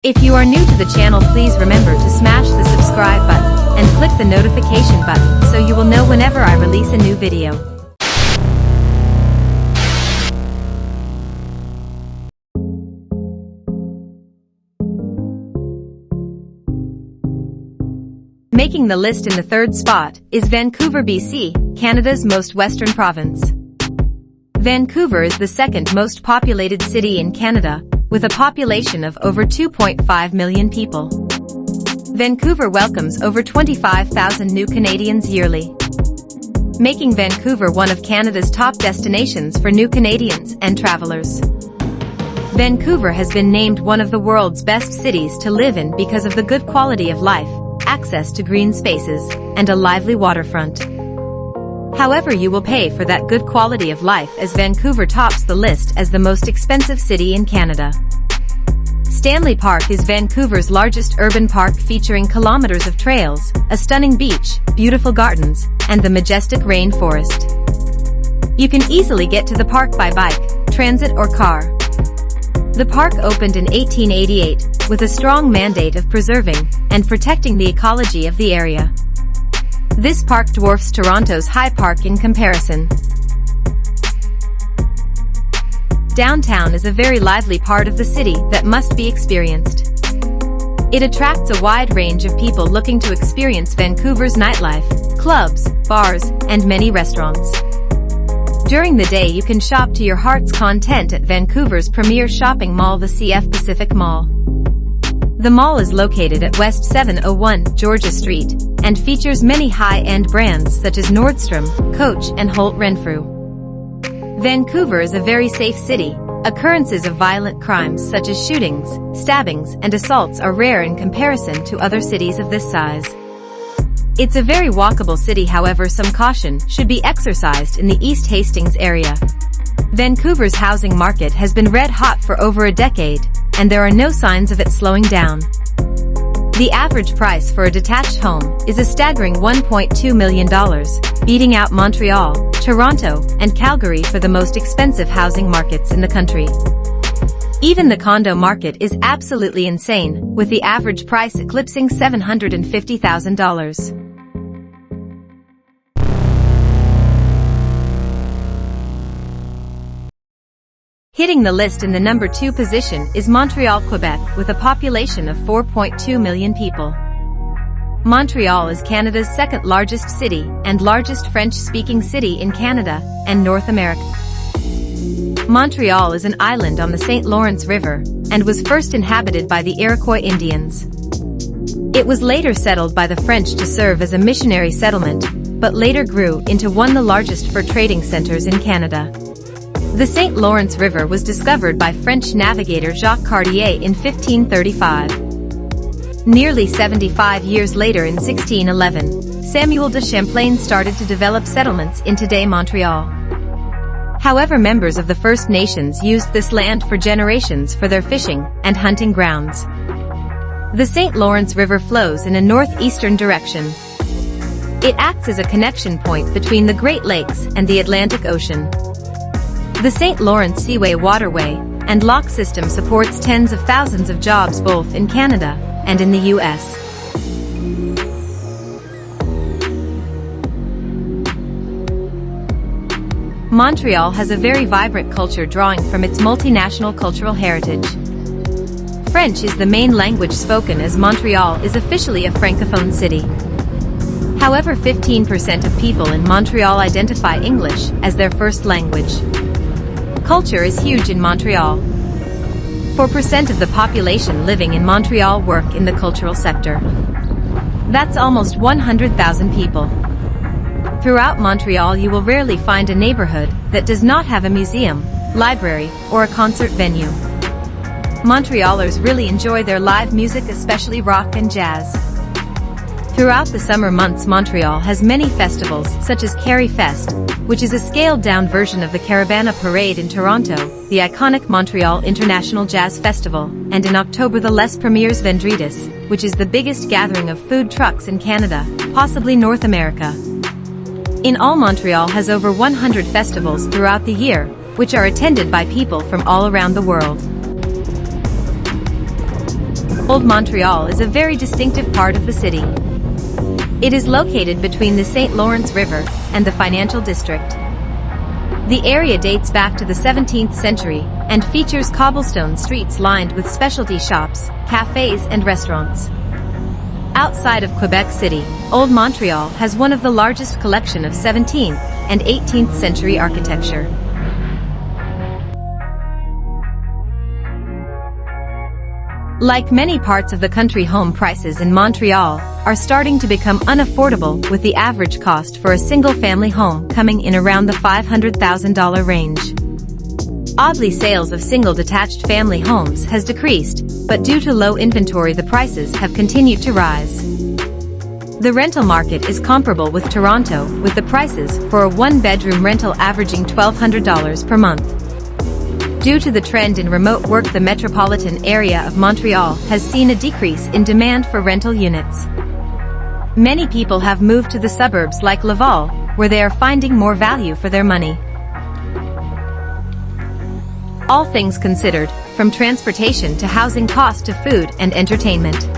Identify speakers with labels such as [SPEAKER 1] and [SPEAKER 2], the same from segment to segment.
[SPEAKER 1] If you are new to the channel, please remember to smash the subscribe button and click the notification button so you will know whenever I release a new video. Making the list in the third spot is Vancouver, BC, Canada's most western province. Vancouver is the second most populated city in Canada, with a population of over 2.5 million people. Vancouver welcomes over 25,000 new Canadians yearly, making Vancouver one of Canada's top destinations for new Canadians and travelers. Vancouver has been named one of the world's best cities to live in because of the good quality of life, access to green spaces, and a lively waterfront. However, you will pay for that good quality of life, as Vancouver tops the list as the most expensive city in Canada. Stanley Park is Vancouver's largest urban park, featuring kilometers of trails, a stunning beach, beautiful gardens, and the majestic rainforest. You can easily get to the park by bike, transit, or car. The park opened in 1888, with a strong mandate of preserving and protecting the ecology of the area. This park dwarfs Toronto's High Park in comparison. Downtown is a very lively part of the city that must be experienced. It attracts a wide range of people looking to experience Vancouver's nightlife, clubs, bars, and many restaurants. During the day, you can shop to your heart's content at Vancouver's premier shopping mall, the CF Pacific Mall. The mall is located at West 701 Georgia Street and features many high-end brands such as Nordstrom, Coach, and Holt Renfrew. Vancouver is a very safe city. Occurrences of violent crimes such as shootings, stabbings, and assaults are rare in comparison to other cities of this size. It's a very walkable city, however some caution should be exercised in the East Hastings area. Vancouver's housing market has been red hot for over a decade, and there are no signs of it slowing down. The average price for a detached home is a staggering $1.2 million, beating out Montreal, Toronto, and Calgary for the most expensive housing markets in the country. Even the condo market is absolutely insane, with the average price eclipsing $750,000. Hitting the list in the number 2 position is Montreal, Quebec, with a population of 4.2 million people. Montreal is Canada's second largest city and largest French-speaking city in Canada and North America. Montreal is an island on the St. Lawrence River and was first inhabited by the Iroquois Indians. It was later settled by the French to serve as a missionary settlement, but later grew into one of the largest fur trading centers in Canada. The St. Lawrence River was discovered by French navigator Jacques Cartier in 1535. Nearly 75 years later, in 1611, Samuel de Champlain started to develop settlements in today Montreal. However, members of the First Nations used this land for generations for their fishing and hunting grounds. The St. Lawrence River flows in a northeastern direction. It acts as a connection point between the Great Lakes and the Atlantic Ocean. The St. Lawrence Seaway Waterway and lock system supports tens of thousands of jobs both in Canada and in the U.S. Montreal has a very vibrant culture drawing from its multinational cultural heritage. French is the main language spoken, as Montreal is officially a francophone city. However, 15% of people in Montreal identify English as their first language. Culture is huge in Montreal. 4% of the population living in Montreal work in the cultural sector. That's almost 100,000 people. Throughout Montreal, you will rarely find a neighborhood that does not have a museum, library, or a concert venue. Montrealers really enjoy their live music, especially rock and jazz. Throughout the summer months, Montreal has many festivals, such as Carrie Fest, which is a scaled-down version of the Carabana Parade in Toronto, the iconic Montreal International Jazz Festival, and in October the Les Premiers Vendredis, which is the biggest gathering of food trucks in Canada, possibly North America. In all, Montreal has over 100 festivals throughout the year, which are attended by people from all around the world. Old Montreal is a very distinctive part of the city. It is located between the St. Lawrence River and the Financial District. The area dates back to the 17th century and features cobblestone streets lined with specialty shops, cafes and restaurants. Outside of Quebec City, Old Montreal has one of the largest collection of 17th and 18th century architecture. Like many parts of the country, home prices in Montreal are starting to become unaffordable, with the average cost for a single-family home coming in around the $500,000 range. Oddly, sales of single detached family homes has decreased, but due to low inventory the prices have continued to rise. The rental market is comparable with Toronto, with the prices for a one-bedroom rental averaging $1,200 per month. Due to the trend in remote work, the metropolitan area of Montreal has seen a decrease in demand for rental units. Many people have moved to the suburbs like Laval, where they are finding more value for their money. All things considered, from transportation to housing cost to food and entertainment,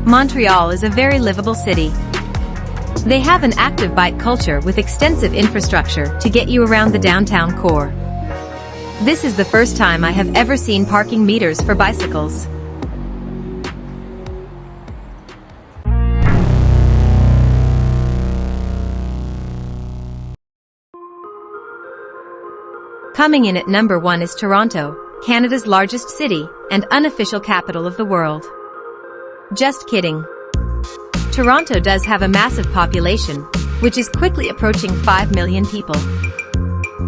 [SPEAKER 1] Montreal is a very livable city. They have an active bike culture with extensive infrastructure to get you around the downtown core. This is the first time I have ever seen parking meters for bicycles. Coming in at number 1 is Toronto, Canada's largest city and unofficial capital of the world. Just kidding. Toronto does have a massive population, which is quickly approaching 5 million people.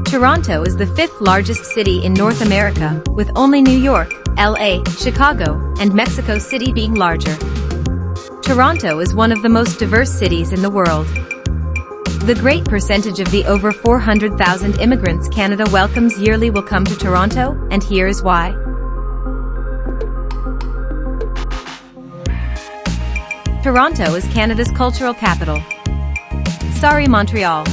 [SPEAKER 1] Toronto is the 5th largest city in North America, with only New York, LA, Chicago, and Mexico City being larger. Toronto is one of the most diverse cities in the world. The great percentage of the over 400,000 immigrants Canada welcomes yearly will come to Toronto, and here is why. Toronto is Canada's cultural capital. Sorry, Montreal.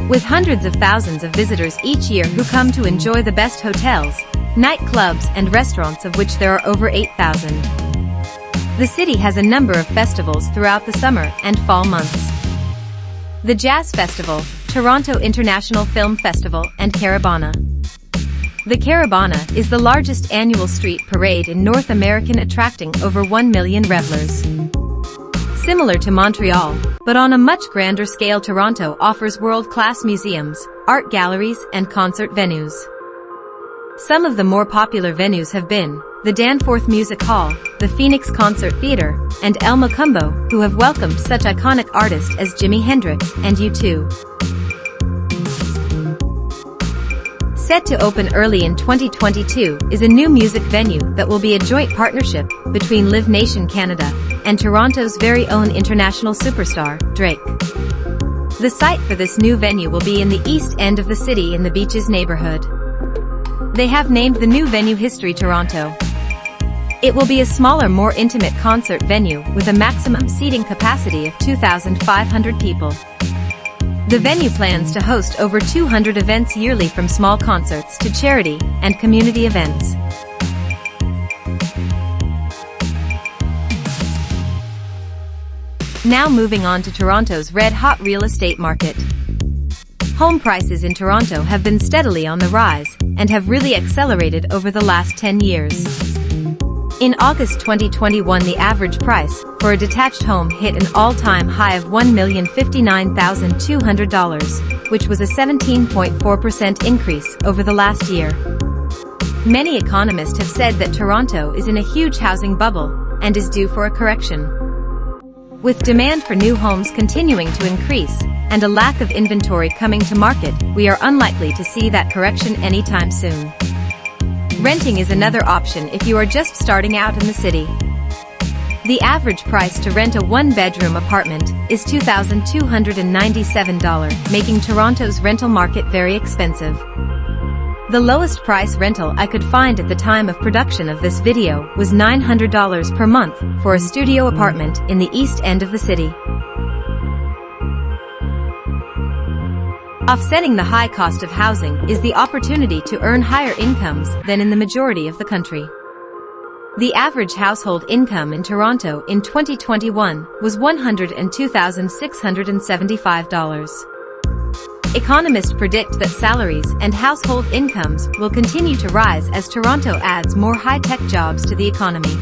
[SPEAKER 1] With hundreds of thousands of visitors each year who come to enjoy the best hotels, nightclubs and restaurants, of which there are over 8,000. The city has a number of festivals throughout the summer and fall months. The Jazz Festival, Toronto International Film Festival, and Caravana. The Caravana is the largest annual street parade in North America, attracting over 1 million revelers. Similar to Montreal, but on a much grander scale, Toronto offers world-class museums, art galleries, and concert venues. Some of the more popular venues have been the Danforth Music Hall, the Phoenix Concert Theatre, and El Macumbo, who have welcomed such iconic artists as Jimi Hendrix and U2. Set to open early in 2022 is a new music venue that will be a joint partnership between Live Nation Canada and Toronto's very own international superstar, Drake. The site for this new venue will be in the east end of the city in the Beaches neighborhood. They have named the new venue History Toronto. It will be a smaller, more intimate concert venue with a maximum seating capacity of 2,500 people. The venue plans to host over 200 events yearly, from small concerts to charity and community events. Now moving on to Toronto's red-hot real estate market. Home prices in Toronto have been steadily on the rise and have really accelerated over the last 10 years. In August 2021, the average price for a detached home hit an all-time high of $1,059,200, which was a 17.4% increase over the last year. Many economists have said that Toronto is in a huge housing bubble and is due for a correction. With demand for new homes continuing to increase and a lack of inventory coming to market, we are unlikely to see that correction anytime soon. Renting is another option if you are just starting out in the city. The average price to rent a one-bedroom apartment is $2,297, making Toronto's rental market very expensive. The lowest price rental I could find at the time of production of this video was $900 per month for a studio apartment in the east end of the city. Offsetting the high cost of housing is the opportunity to earn higher incomes than in the majority of the country. The average household income in Toronto in 2021 was $102,675. Economists predict that salaries and household incomes will continue to rise as Toronto adds more high-tech jobs to the economy.